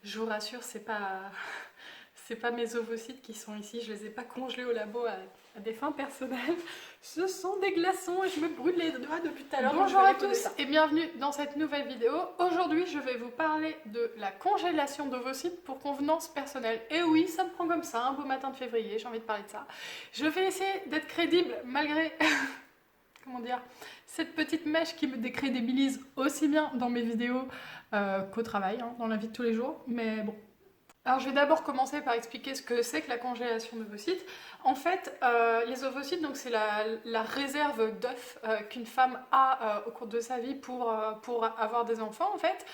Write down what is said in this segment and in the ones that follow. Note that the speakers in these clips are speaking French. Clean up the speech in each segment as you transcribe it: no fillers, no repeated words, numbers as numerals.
Je vous rassure, c'est pas mes ovocytes qui sont ici, je les ai pas congelés au labo à des fins personnelles. Ce sont des glaçons et je me brûle les doigts depuis tout à l'heure. Bonjour à tous et bienvenue dans cette nouvelle vidéo. Aujourd'hui, je vais vous parler de la congélation d'ovocytes pour convenance personnelle. Et oui, ça me prend comme ça, un beau matin de février, j'ai envie de parler de ça. Je vais essayer d'être crédible malgré... comment dire, cette petite mèche qui me décrédibilise aussi bien dans mes vidéos qu'au travail, hein, dans la vie de tous les jours, mais bon. Alors je vais d'abord commencer par expliquer ce que c'est que la congélation d'ovocytes. En fait, les ovocytes, donc c'est la réserve d'œufs qu'une femme a au cours de sa vie pour avoir des enfants, en fait.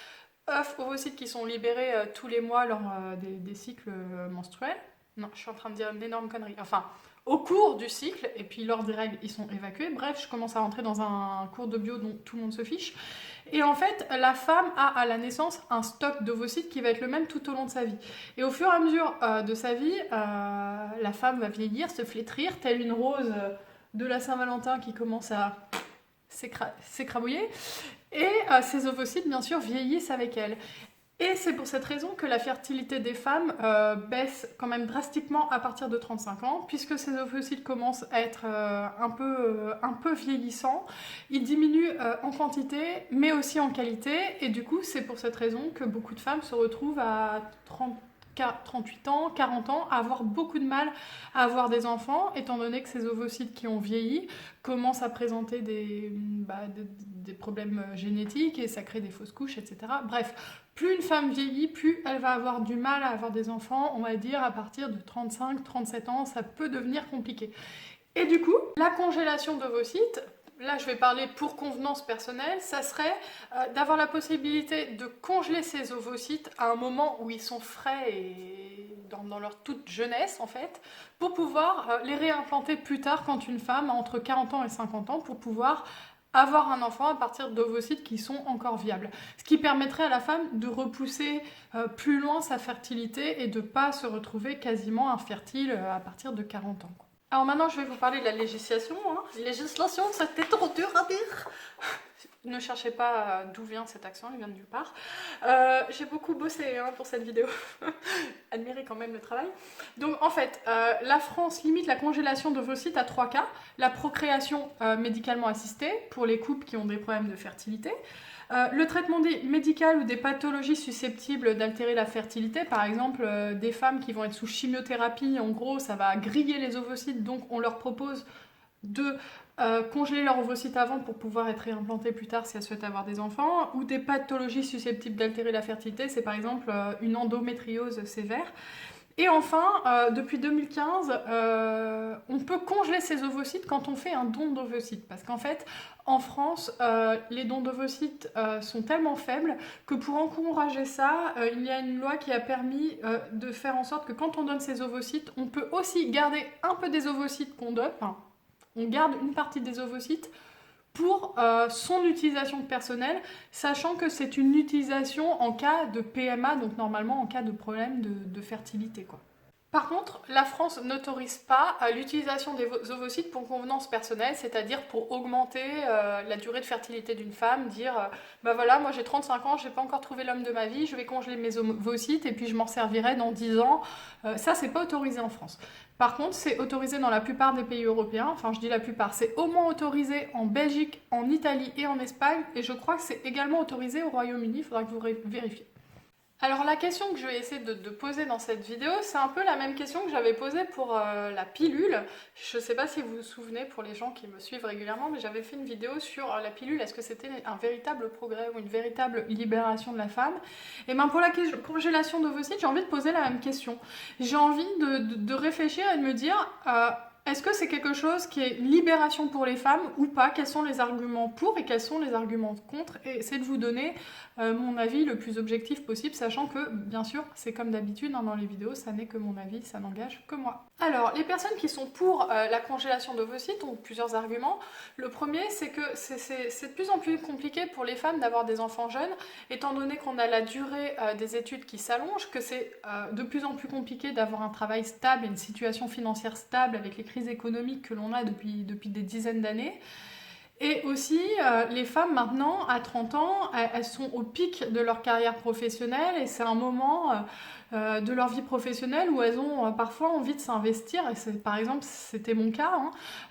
œufs, ovocytes qui sont libérés tous les mois lors des cycles menstruels. Non, je suis en train de dire une énorme connerie. Enfin, au cours du cycle, et puis lors des règles, ils sont évacués. Bref, je commence à rentrer dans un cours de bio dont tout le monde se fiche. Et en fait, la femme a à la naissance un stock d'ovocytes qui va être le même tout au long de sa vie. Et au fur et à mesure de sa vie, la femme va vieillir, se flétrir, telle une rose de la Saint-Valentin qui commence à s'écrabouiller. Et ces ovocytes, bien sûr, vieillissent avec elle. Et c'est pour cette raison que la fertilité des femmes baisse quand même drastiquement à partir de 35 ans, puisque ces ovocytes commencent à être un peu vieillissants. Ils diminuent en quantité, mais aussi en qualité, et du coup, c'est pour cette raison que beaucoup de femmes se retrouvent à 38 ans, 40 ans, à avoir beaucoup de mal à avoir des enfants, étant donné que ces ovocytes qui ont vieilli commencent à présenter des problèmes génétiques et ça crée des fausses couches, etc. Bref, plus une femme vieillit, plus elle va avoir du mal à avoir des enfants, on va dire à partir de 35-37 ans, ça peut devenir compliqué. Et du coup, la congélation d'ovocytes, là je vais parler pour convenance personnelle, ça serait d'avoir la possibilité de congeler ces ovocytes à un moment où ils sont frais et dans leur toute jeunesse en fait, pour pouvoir les réimplanter plus tard quand une femme a entre 40 ans et 50 ans, pour pouvoir avoir un enfant à partir d'ovocytes qui sont encore viables. Ce qui permettrait à la femme de repousser plus loin sa fertilité et de ne pas se retrouver quasiment infertile à partir de 40 ans. Alors maintenant, je vais vous parler de la législation. Législation, c'était trop dur à dire. Ne cherchez pas d'où vient cet accent, il vient de nulle part. J'ai beaucoup bossé pour cette vidéo. Admirez quand même le travail. Donc en fait, la France limite la congélation d'ovocytes à 3 cas. La procréation médicalement assistée pour les couples qui ont des problèmes de fertilité. Le traitement médical ou des pathologies susceptibles d'altérer la fertilité, par exemple des femmes qui vont être sous chimiothérapie, en gros ça va griller les ovocytes, donc on leur propose de congeler leurs ovocytes avant pour pouvoir être réimplantées plus tard si elles souhaitent avoir des enfants, ou des pathologies susceptibles d'altérer la fertilité, c'est par exemple une endométriose sévère. Et enfin, depuis 2015, on peut congeler ses ovocytes quand on fait un don d'ovocytes. Parce qu'en fait, en France, les dons d'ovocytes sont tellement faibles que pour encourager ça, il y a une loi qui a permis de faire en sorte que quand on donne ses ovocytes, on peut aussi garder un peu des ovocytes qu'on donne. Enfin, on garde une partie des ovocytes pour son utilisation personnelle, sachant que c'est une utilisation en cas de PMA, donc normalement en cas de problème de fertilité, quoi. Par contre, la France n'autorise pas l'utilisation des ovocytes pour convenance personnelle, c'est-à-dire pour augmenter la durée de fertilité d'une femme, dire bah voilà, moi j'ai 35 ans, j'ai pas encore trouvé l'homme de ma vie, je vais congeler mes ovocytes et puis je m'en servirai dans 10 ans. Ça, c'est pas autorisé en France. Par contre, c'est autorisé dans la plupart des pays européens, enfin je dis la plupart, c'est au moins autorisé en Belgique, en Italie et en Espagne, et je crois que c'est également autorisé au Royaume-Uni, il faudra que vous vérifiez. Alors la question que je vais essayer de poser dans cette vidéo, c'est un peu la même question que j'avais posée pour la pilule. Je ne sais pas si vous vous souvenez pour les gens qui me suivent régulièrement, mais j'avais fait une vidéo sur la pilule, est-ce que c'était un véritable progrès ou une véritable libération de la femme? Et bien pour la congélation d'ovocytes, j'ai envie de poser la même question. J'ai envie de réfléchir et de me dire... est-ce que c'est quelque chose qui est une libération pour les femmes ou pas? Quels sont les arguments pour et quels sont les arguments contre? Et c'est de vous donner mon avis le plus objectif possible, sachant que, bien sûr, c'est comme d'habitude dans les vidéos, ça n'est que mon avis, ça n'engage que moi. Alors, les personnes qui sont pour la congélation d'ovocytes ont plusieurs arguments. Le premier, c'est que c'est de plus en plus compliqué pour les femmes d'avoir des enfants jeunes, étant donné qu'on a la durée des études qui s'allonge, que c'est de plus en plus compliqué d'avoir un travail stable et une situation financière stable avec les crises économiques que l'on a depuis des dizaines d'années. Et aussi, les femmes maintenant, à 30 ans, elles sont au pic de leur carrière professionnelle et c'est un moment de leur vie professionnelle où elles ont parfois envie de s'investir, et par exemple c'était mon cas,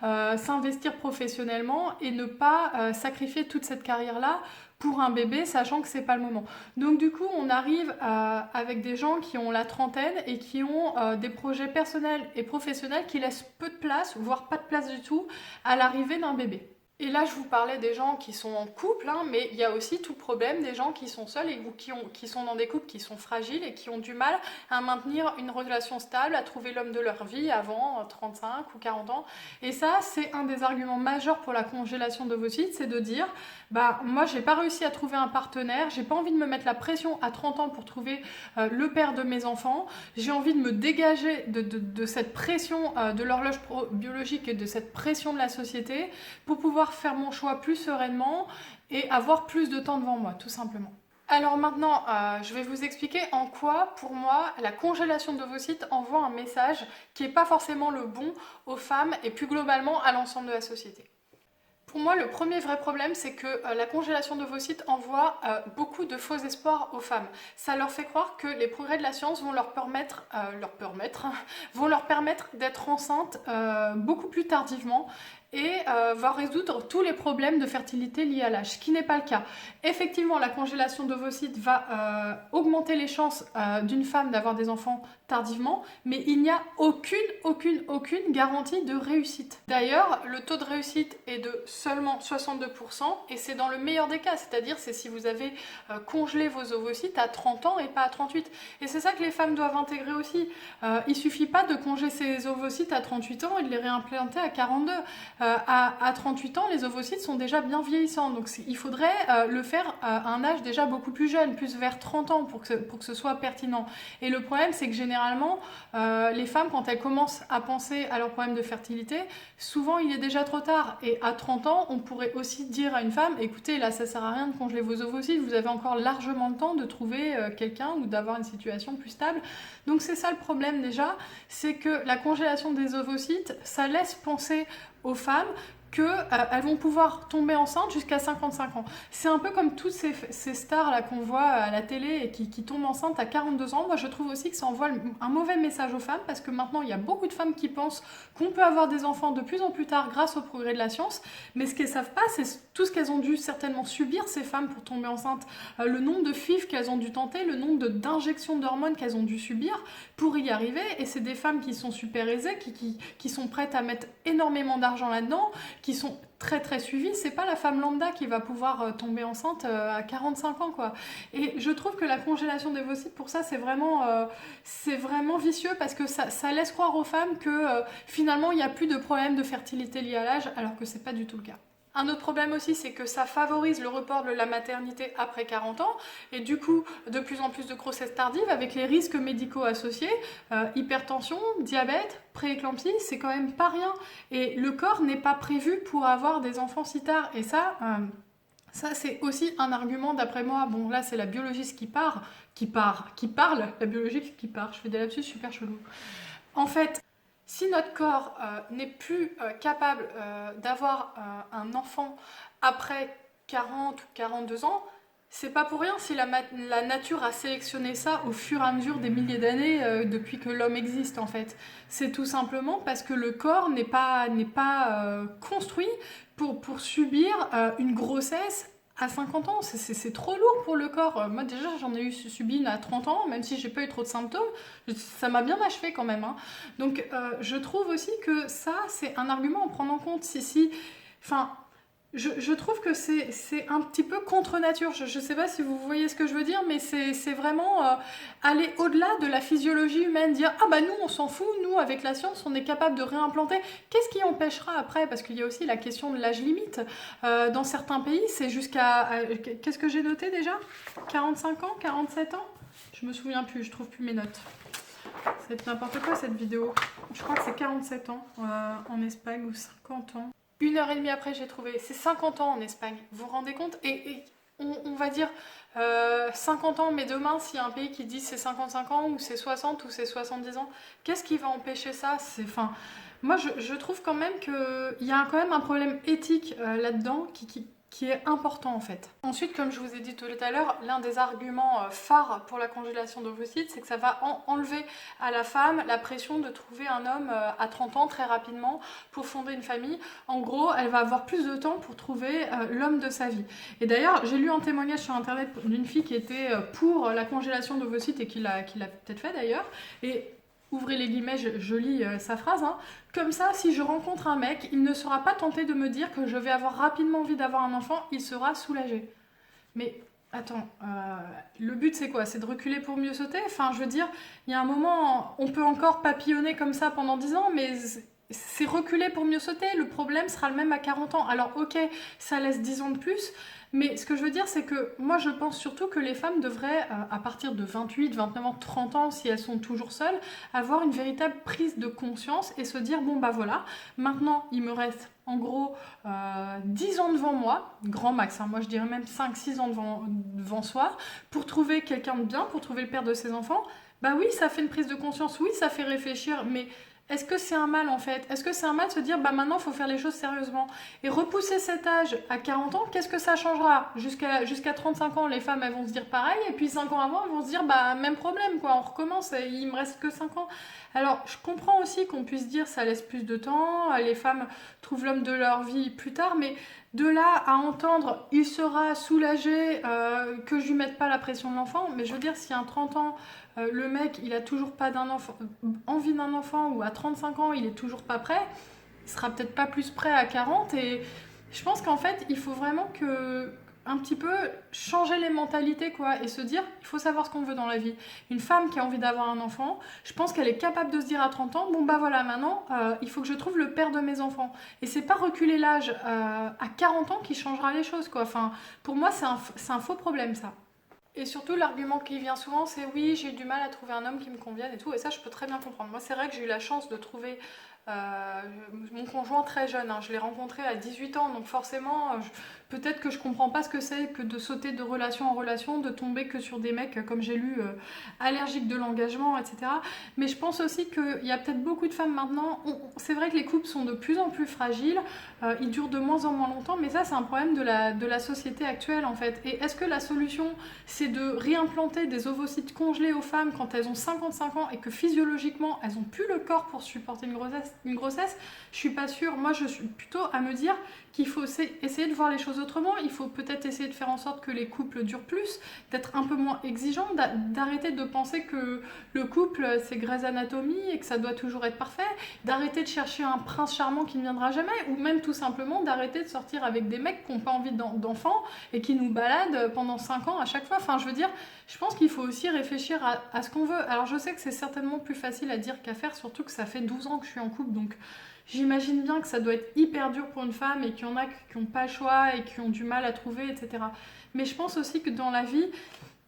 hein, s'investir professionnellement et ne pas sacrifier toute cette carrière-là pour un bébé, sachant que c'est pas le moment. Donc du coup, on arrive avec des gens qui ont la trentaine et qui ont des projets personnels et professionnels qui laissent peu de place, voire pas de place du tout, à l'arrivée d'un bébé. Et là, je vous parlais des gens qui sont en couple, hein, mais il y a aussi tout le problème des gens qui sont seuls ou qui sont dans des couples qui sont fragiles et qui ont du mal à maintenir une relation stable, à trouver l'homme de leur vie avant 35 ou 40 ans. Et ça, c'est un des arguments majeurs pour la congélation d'ovocytes, c'est de dire, bah moi, j'ai pas réussi à trouver un partenaire, j'ai pas envie de me mettre la pression à 30 ans pour trouver le père de mes enfants, j'ai envie de me dégager de cette pression de l'horloge biologique et de cette pression de la société pour pouvoir faire mon choix plus sereinement et avoir plus de temps devant moi, tout simplement. Alors maintenant, je vais vous expliquer en quoi, pour moi, la congélation d'ovocytes envoie un message qui n'est pas forcément le bon aux femmes et plus globalement à l'ensemble de la société. Pour moi, le premier vrai problème, c'est que la congélation d'ovocytes envoie beaucoup de faux espoirs aux femmes. Ça leur fait croire que les progrès de la science vont leur permettre d'être enceintes beaucoup plus tardivement et va résoudre tous les problèmes de fertilité liés à l'âge, ce qui n'est pas le cas. Effectivement, la congélation d'ovocytes va augmenter les chances d'une femme d'avoir des enfants tardivement, mais il n'y a aucune garantie de réussite. D'ailleurs, le taux de réussite est de seulement 62% et c'est dans le meilleur des cas, c'est-à-dire c'est si vous avez congelé vos ovocytes à 30 ans et pas à 38. Et c'est ça que les femmes doivent intégrer aussi. Il suffit pas de congeler ses ovocytes à 38 ans et de les réimplanter à 42. À 38 ans, les ovocytes sont déjà bien vieillissants, donc il faudrait le faire à un âge déjà beaucoup plus jeune, plus vers 30 ans pour que ce soit pertinent. Et le problème, c'est que généralement, les femmes, quand elles commencent à penser à leurs problèmes de fertilité, souvent il est déjà trop tard. Et à 30 ans, on pourrait aussi dire à une femme, écoutez, là ça sert à rien de congeler vos ovocytes, vous avez encore largement le temps de trouver quelqu'un ou d'avoir une situation plus stable. Donc c'est ça le problème déjà, c'est que la congélation des ovocytes, ça laisse penser aux femmes qu'elles vont pouvoir tomber enceintes jusqu'à 55 ans. C'est un peu comme toutes ces stars-là qu'on voit à la télé et qui tombent enceintes à 42 ans. Moi, je trouve aussi que ça envoie un mauvais message aux femmes parce que maintenant, il y a beaucoup de femmes qui pensent qu'on peut avoir des enfants de plus en plus tard grâce au progrès de la science. Mais ce qu'elles ne savent pas, c'est tout ce qu'elles ont dû certainement subir, ces femmes, pour tomber enceintes. Le nombre de FIV qu'elles ont dû tenter, le nombre d'injections d'hormones qu'elles ont dû subir pour y arriver. Et c'est des femmes qui sont super aisées, qui sont prêtes à mettre énormément d'argent là-dedans, qui sont très suivies. C'est pas la femme lambda qui va pouvoir tomber enceinte à 45 ans, quoi. Et je trouve que la congélation des ovocytes, pour ça, c'est vraiment vicieux parce que ça laisse croire aux femmes que finalement, il n'y a plus de problème de fertilité lié à l'âge, alors que c'est pas du tout le cas. Un autre problème aussi, c'est que ça favorise le report de la maternité après 40 ans et du coup, de plus en plus de grossesses tardives avec les risques médicaux associés, hypertension, diabète, prééclampsie, c'est quand même pas rien. Et le corps n'est pas prévu pour avoir des enfants si tard. Et ça c'est aussi un argument d'après moi. Bon, là, c'est la biologiste qui parle, la biologiste qui part. Je fais des lapsus super chelous. En fait, si notre corps n'est plus capable d'avoir un enfant après 40 ou 42 ans, c'est pas pour rien si la nature a sélectionné ça au fur et à mesure des milliers d'années depuis que l'homme existe en fait. C'est tout simplement parce que le corps n'est pas construit pour subir une grossesse à 50 ans, c'est trop lourd pour le corps. Moi déjà j'en ai subi une à 30 ans, même si j'ai pas eu trop de symptômes, ça m'a bien achevé quand même. Hein. Donc je trouve aussi que ça c'est un argument à prendre en compte. Je trouve que c'est un petit peu contre nature. Je ne sais pas si vous voyez ce que je veux dire, mais c'est vraiment aller au-delà de la physiologie humaine, dire « Ah bah nous, on s'en fout, nous, avec la science, on est capable de réimplanter. » Qu'est-ce qui empêchera après? Parce qu'il y a aussi la question de l'âge limite. Dans certains pays, c'est jusqu'à... qu'est-ce que j'ai noté déjà? 45 ans? 47 ans? Je me souviens plus, je trouve plus mes notes. C'est n'importe quoi cette vidéo. Je crois que c'est 47 ans en Espagne ou 50 ans. 1h30 après, j'ai trouvé. C'est 50 ans en Espagne. Vous vous rendez compte? Et on va dire 50 ans, mais demain, s'il y a un pays qui dit c'est 55 ans, ou c'est 60, ou c'est 70 ans, qu'est-ce qui va empêcher ça? Moi, je trouve quand même qu'il y a quand même un problème éthique là-dedans qui est important en fait. Ensuite, comme je vous ai dit tout à l'heure, l'un des arguments phares pour la congélation d'ovocytes, c'est que ça va enlever à la femme la pression de trouver un homme à 30 ans très rapidement pour fonder une famille. En gros, elle va avoir plus de temps pour trouver l'homme de sa vie. Et d'ailleurs, j'ai lu un témoignage sur internet d'une fille qui était pour la congélation d'ovocytes et qui l'a peut-être fait d'ailleurs. Et ouvrez les guillemets, je lis sa phrase, hein. Comme ça, si je rencontre un mec, il ne sera pas tenté de me dire que je vais avoir rapidement envie d'avoir un enfant, il sera soulagé. Mais attends, le but c'est quoi? C'est de reculer pour mieux sauter? Enfin, je veux dire, il y a un moment, on peut encore papillonner comme ça pendant 10 ans, mais c'est reculer pour mieux sauter. Le problème sera le même à 40 ans. Alors ok, ça laisse 10 ans de plus, mais ce que je veux dire, c'est que moi je pense surtout que les femmes devraient, à partir de 28, 29 ans, 30 ans, si elles sont toujours seules, avoir une véritable prise de conscience et se dire, bon bah voilà, maintenant il me reste en gros 10 ans devant moi, grand max, hein, moi je dirais même 5-6 ans devant soi, pour trouver quelqu'un de bien, pour trouver le père de ses enfants. Bah oui, ça fait une prise de conscience, oui, ça fait réfléchir, mais est-ce que c'est un mal en fait? Est-ce que c'est un mal de se dire bah maintenant il faut faire les choses sérieusement? Et repousser cet âge à 40 ans, qu'est-ce que ça changera? Jusqu'à 35 ans, les femmes elles vont se dire pareil, et puis 5 ans avant, elles vont se dire bah même problème quoi, on recommence, il me reste que 5 ans. Alors je comprends aussi qu'on puisse dire ça laisse plus de temps, les femmes trouvent l'homme de leur vie plus tard, mais de là à entendre il sera soulagé que je lui mette pas la pression de l'enfant, mais je veux dire si à 30 ans le mec il a toujours pas envie d'un enfant, ou à 35 ans il est toujours pas prêt, il sera peut-être pas plus prêt à 40, et je pense qu'en fait il faut vraiment un petit peu changer les mentalités quoi, et se dire il faut savoir ce qu'on veut dans la vie. Une femme qui a envie d'avoir un enfant, je pense qu'elle est capable de se dire à 30 ans bon bah voilà maintenant il faut que je trouve le père de mes enfants, et c'est pas reculer l'âge à 40 ans qui changera les choses quoi. Enfin pour moi c'est un faux problème ça. Et surtout, l'argument qui vient souvent, c'est oui, j'ai eu du mal à trouver un homme qui me convienne et tout. Et ça, je peux très bien comprendre. Moi, c'est vrai que j'ai eu la chance de trouver mon conjoint très jeune. Hein. Je l'ai rencontré à 18 ans, donc forcément, peut-être que je comprends pas ce que c'est que de sauter de relation en relation, de tomber que sur des mecs, comme j'ai lu, allergiques de l'engagement, etc. Mais je pense aussi qu'il y a peut-être beaucoup de femmes maintenant. C'est vrai que les couples sont de plus en plus fragiles, ils durent de moins en moins longtemps, mais ça, c'est un problème de la société actuelle en fait. Et est-ce que la solution, c'est de réimplanter des ovocytes congelés aux femmes quand elles ont 55 ans et que physiologiquement, elles n'ont plus le corps pour supporter une grossesse? Je suis pas sûre. Moi, je suis plutôt à me dire qu'il faut essayer de voir les choses autrement. Il faut peut-être essayer de faire en sorte que les couples durent plus, d'être un peu moins exigeant, d'arrêter de penser que le couple c'est Grey's Anatomy et que ça doit toujours être parfait, d'arrêter de chercher un prince charmant qui ne viendra jamais, ou même tout simplement d'arrêter de sortir avec des mecs qui n'ont pas envie d'enfants et qui nous baladent pendant 5 ans à chaque fois. Enfin je veux dire, je pense qu'il faut aussi réfléchir à ce qu'on veut. Alors je sais que c'est certainement plus facile à dire qu'à faire, surtout que ça fait 12 ans que je suis en couple, donc j'imagine bien que ça doit être hyper dur pour une femme et qu'il y en a qui n'ont pas le choix et qui ont du mal à trouver, etc. Mais je pense aussi que dans la vie,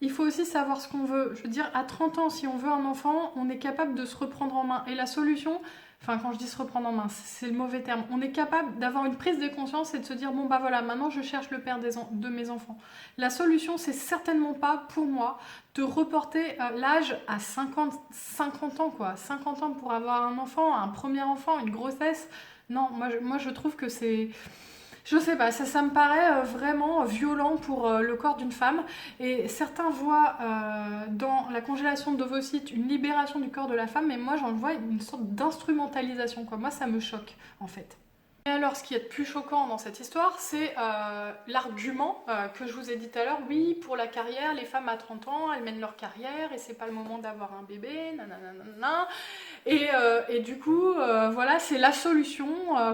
il faut aussi savoir ce qu'on veut. Je veux dire, à 30 ans, si on veut un enfant, on est capable de se reprendre en main. Et la solution, enfin quand je dis se reprendre en main, c'est le mauvais terme, on est capable d'avoir une prise de conscience et de se dire bon bah voilà, maintenant je cherche le père de mes enfants. La solution, c'est certainement pas pour moi de reporter l'âge à 50 ans quoi. 50 ans pour avoir un enfant, un premier enfant, une grossesse. Non, moi je trouve que c'est... Je sais pas, ça me paraît vraiment violent pour le corps d'une femme, et certains voient dans la congélation d'ovocytes une libération du corps de la femme, mais moi j'en vois une sorte d'instrumentalisation quoi. Moi ça me choque en fait. Et alors, ce qui est le plus choquant dans cette histoire, c'est l'argument que je vous ai dit tout à l'heure. Oui, pour la carrière, les femmes à 30 ans, elles mènent leur carrière et c'est pas le moment d'avoir un bébé, nanana. Et du coup, voilà, c'est la solution.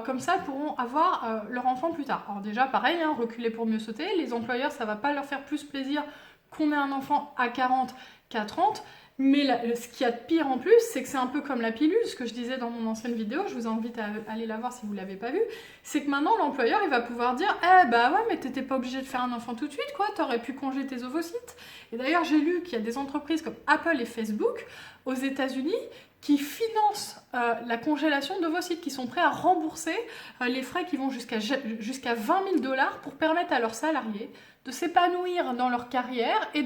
Comme ça, elles pourront avoir leur enfant plus tard. Alors déjà, pareil, hein, reculer pour mieux sauter. Les employeurs, ça va pas leur faire plus plaisir qu'on ait un enfant à 40 qu'à 30. Mais ce qu'il y a de pire en plus, c'est que c'est un peu comme la pilule, ce que je disais dans mon ancienne vidéo, je vous invite à aller la voir si vous ne l'avez pas vue, c'est que maintenant l'employeur il va pouvoir dire eh bah ouais mais t'étais pas obligé de faire un enfant tout de suite quoi, t'aurais pu congeler tes ovocytes. Et d'ailleurs j'ai lu qu'il y a des entreprises comme Apple et Facebook aux États-Unis qui financent la congélation d'ovocytes, qui sont prêts à rembourser les frais qui vont jusqu'à 20 000 $ pour permettre à leurs salariés de s'épanouir dans leur carrière et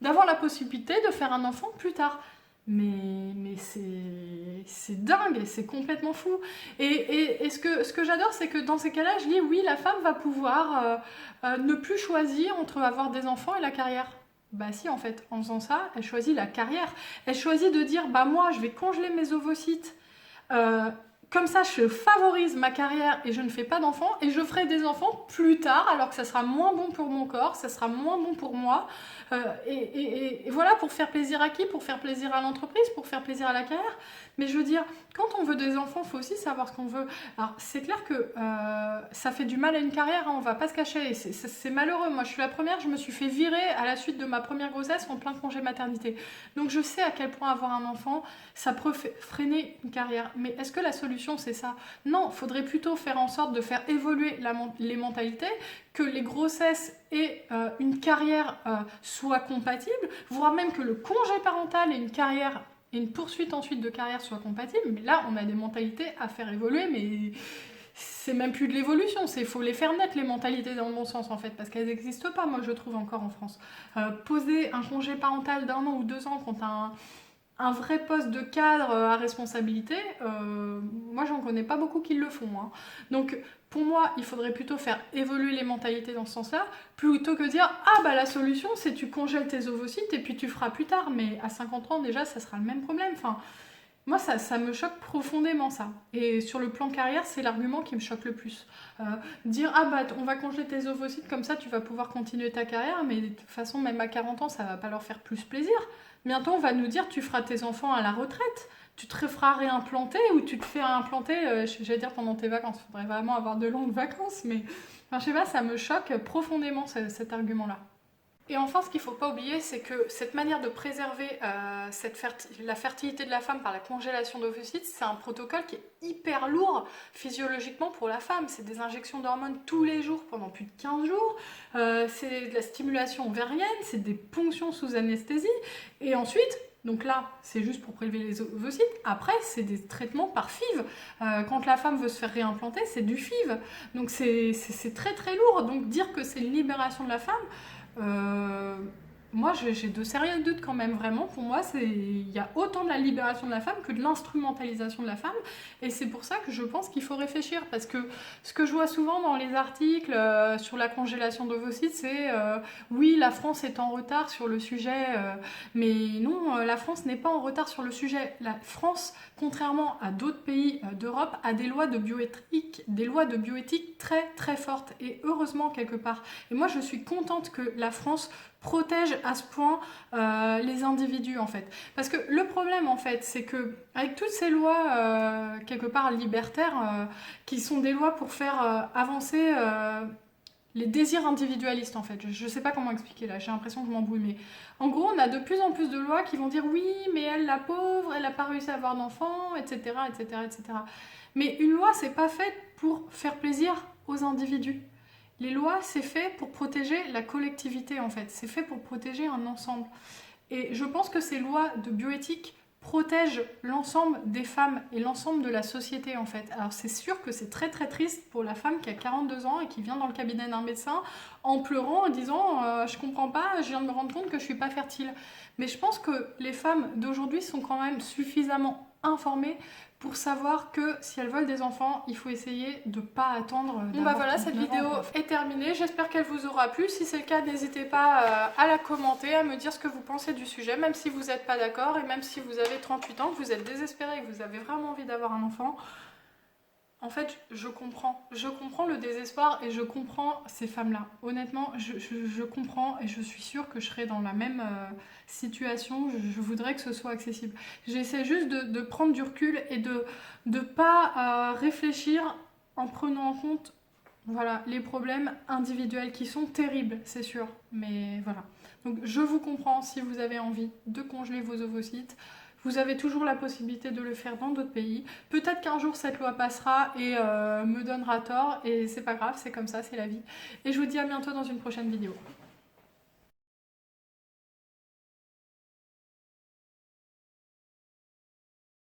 d'avoir la possibilité de faire un enfant plus tard. Mais c'est dingue, c'est complètement fou. Et ce que j'adore, c'est que dans ces cas-là, je dis oui, la femme va pouvoir ne plus choisir entre avoir des enfants et la carrière. Bah si, en fait, en faisant ça, elle choisit la carrière. Elle choisit de dire, bah moi, je vais congeler mes ovocytes. Comme ça, je favorise ma carrière et je ne fais pas d'enfants. Et je ferai des enfants plus tard, alors que ça sera moins bon pour mon corps, ça sera moins bon pour moi. Et voilà, pour faire plaisir à qui? Pour faire plaisir à l'entreprise, pour faire plaisir à la carrière. Mais je veux dire, quand on veut des enfants, il faut aussi savoir ce qu'on veut. Alors, c'est clair que ça fait du mal à une carrière, hein, on va pas se cacher. C'est malheureux. Moi, je suis la première, je me suis fait virer à la suite de ma première grossesse en plein congé maternité. Donc, je sais à quel point avoir un enfant, ça peut freiner une carrière. Mais est-ce que la solution, c'est ça? Non, il faudrait plutôt faire en sorte de faire évoluer les mentalités, que les grossesses et une carrière soient compatibles, voire même que le congé parental et une carrière et une poursuite ensuite de carrière soient compatibles. Mais là, on a des mentalités à faire évoluer, mais c'est même plus de l'évolution, il faut les faire naître, les mentalités dans le bon sens en fait, parce qu'elles n'existent pas, moi je trouve encore en France. Poser un congé parental d'1 an ou 2 ans quand un vrai poste de cadre à responsabilité, moi j'en connais pas beaucoup qui le font. Hein. Donc pour moi, il faudrait plutôt faire évoluer les mentalités dans ce sens-là, plutôt que dire « Ah bah la solution c'est tu congèles tes ovocytes et puis tu feras plus tard », mais à 50 ans déjà ça sera le même problème. Enfin, moi ça me choque profondément ça. Et sur le plan carrière, c'est l'argument qui me choque le plus. Dire « Ah bah on va congeler tes ovocytes comme ça tu vas pouvoir continuer ta carrière », mais de toute façon même à 40 ans ça va pas leur faire plus plaisir. Bientôt, on va nous dire tu feras tes enfants à la retraite, tu te feras réimplanter ou tu te fais implanter, j'allais dire pendant tes vacances. Il faudrait vraiment avoir de longues vacances, mais enfin, je sais pas, ça me choque profondément cet argument-là. Et enfin, ce qu'il ne faut pas oublier, c'est que cette manière de préserver la fertilité de la femme par la congélation d'ovocytes, c'est un protocole qui est hyper lourd physiologiquement pour la femme. C'est des injections d'hormones tous les jours pendant plus de 15 jours, c'est de la stimulation ovarienne, c'est des ponctions sous anesthésie, et ensuite... Donc là, c'est juste pour prélever les ovocytes. Après, c'est des traitements par FIV. Quand la femme veut se faire réimplanter, c'est du FIV. Donc c'est très très lourd. Donc dire que c'est une libération de la femme, moi j'ai de sérieux doutes quand même, vraiment. Pour moi, il y a autant de la libération de la femme que de l'instrumentalisation de la femme. Et c'est pour ça que je pense qu'il faut réfléchir. Parce que ce que je vois souvent dans les articles sur la congélation d'ovocytes, c'est oui, la France est en retard sur le sujet. Mais non, la France n'est pas en retard sur le sujet. La France, contrairement à d'autres pays d'Europe, a des lois de bioéthique très très fortes. Et heureusement quelque part. Et moi, je suis contente que la France protège à ce point les individus en fait. Parce que le problème en fait, c'est que avec toutes ces lois quelque part libertaires, qui sont des lois pour faire avancer les désirs individualistes en fait, je sais pas comment expliquer là, j'ai l'impression que je m'embrouille, mais en gros on a de plus en plus de lois qui vont dire oui mais elle la pauvre, elle a pas réussi à avoir d'enfants, etc., etc., etc. Mais une loi c'est pas faite pour faire plaisir aux individus. Les lois, c'est fait pour protéger la collectivité, en fait. C'est fait pour protéger un ensemble. Et je pense que ces lois de bioéthique protègent l'ensemble des femmes et l'ensemble de la société, en fait. Alors, c'est sûr que c'est très très triste pour la femme qui a 42 ans et qui vient dans le cabinet d'un médecin en pleurant, en disant « Je comprends pas, je viens de me rendre compte que je suis pas fertile ». Mais je pense que les femmes d'aujourd'hui sont quand même suffisamment informées pour savoir que si elles veulent des enfants, il faut essayer de ne pas attendre. Bon bah voilà, cette vidéo est terminée, j'espère qu'elle vous aura plu. Si c'est le cas, n'hésitez pas à la commenter, à me dire ce que vous pensez du sujet, même si vous n'êtes pas d'accord et même si vous avez 38 ans, que vous êtes désespéré et que vous avez vraiment envie d'avoir un enfant. En fait, je comprends le désespoir et je comprends ces femmes-là. Honnêtement, je comprends et je suis sûre que je serai dans la même situation. Je voudrais que ce soit accessible. J'essaie juste de prendre du recul et de ne pas réfléchir en prenant en compte voilà, les problèmes individuels qui sont terribles, c'est sûr. Mais voilà. Donc je vous comprends si vous avez envie de congeler vos ovocytes. Vous avez toujours la possibilité de le faire dans d'autres pays. Peut-être qu'un jour cette loi passera et me donnera tort et c'est pas grave, c'est comme ça, c'est la vie. Et je vous dis à bientôt dans une prochaine vidéo.